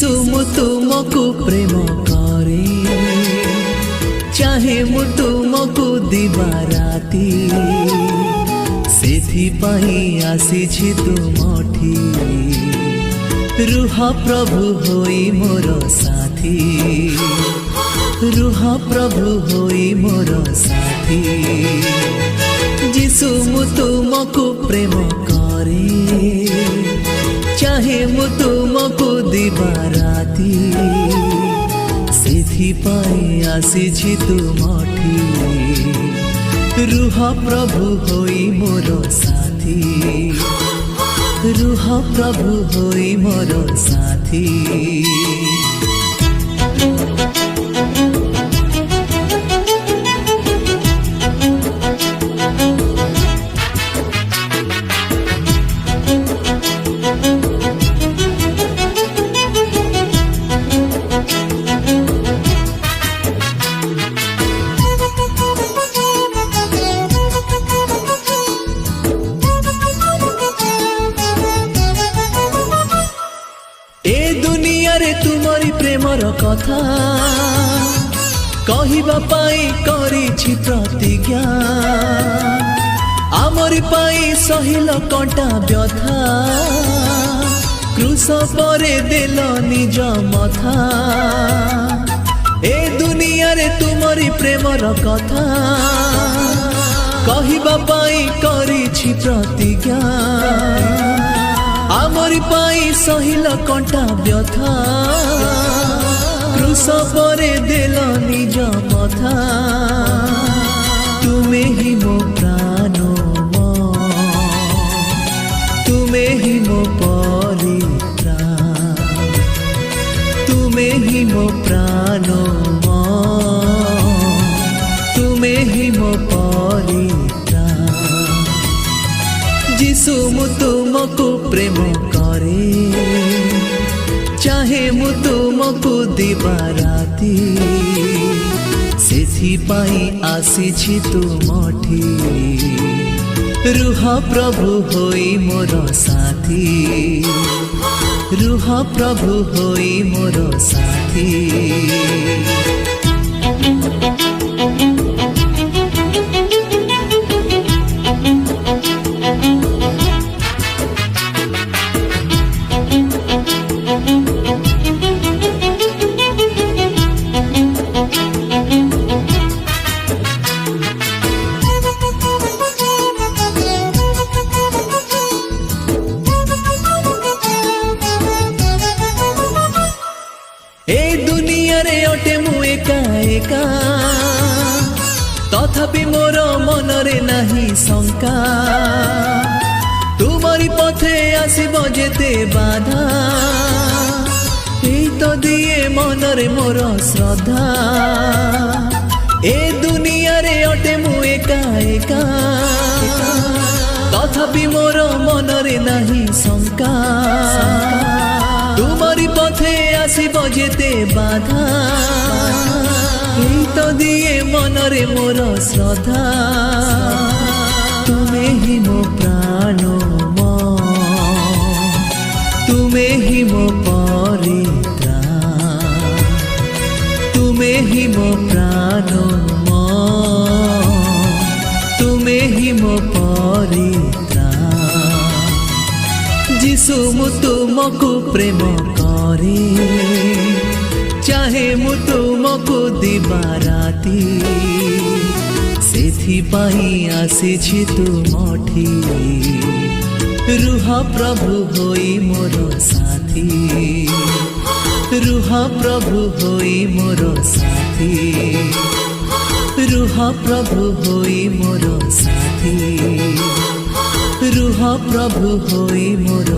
যিশু মু তুমকু প্রেম করে, চাহে মু তুমকু দিবা রাতি, সেথিপাই আসিছি তুমঠি। রুহ প্রভু হই মোর সাথী, রুহ প্রভু হই মোর সাথী। যিশু মু তুমকু প্রেম করে, চাহে মু তুমকু দিবা রাতি, সেথিপাই আসিছি তুমঠি। রুহ প্রভু হই মোর সাথী, রুহ প্রভু হই মোর সাথী। तुमरी प्रेमर कथा कहिबा पाई करिछि प्रतिज्ञा, आमरि पाई सहिल कंटा व्यथा, क्रूस परे देल निज मथा। ए दुनिया रे तुमरी प्रेमर कथा कहिबा पाई करिछि प्रतिज्ञा, आमरि पाई सहिल कंटा व्यथा, क्रूस परे देल निज मथा। तुमे ही मो प्राण, तुमे ही मो परित्राण, तुमे ही मो प्राण, तुमे ही मो परित्राण। যিশু মু তুমকু প্রেম করে, চাহে মু তুমকু দিবা রাতি, সেথিপাই আসিছি তুমঠি। রুহ প্রভু হই মোর সাথী, রুহ প্রভু হই মোর সাথী। अटे मु एका एका, तथापि मोर मनरे नाही शंका, तुमरी पथे आसिबो जेते बाधा, एई तो दिए मनरे मोर श्रद्धा। ए दुनिया रे अटे मु एका एका, तथापि मोर मनरे नाही शंका, तुमरी पथे आसिबो जेते बाधा, एई तो दिए मनरे मोर श्रद्धा। तुमे ही मो प्राण, तुमे ही मो परित्राण, तुमे ही मो प्राण, तुमे ही मो परित्राण। যিশু মু তুমকু প্রেম করে, চাহে মু তুমকু দিবা রাতি, সেথিপাই আসিছি তুমঠি। রুহ প্রভু হই মোর সাথী, রুহ প্রভু হই মোর সাথী, রুহ প্রভু হই মোর সাথী, রুহ প্রভু হই মোর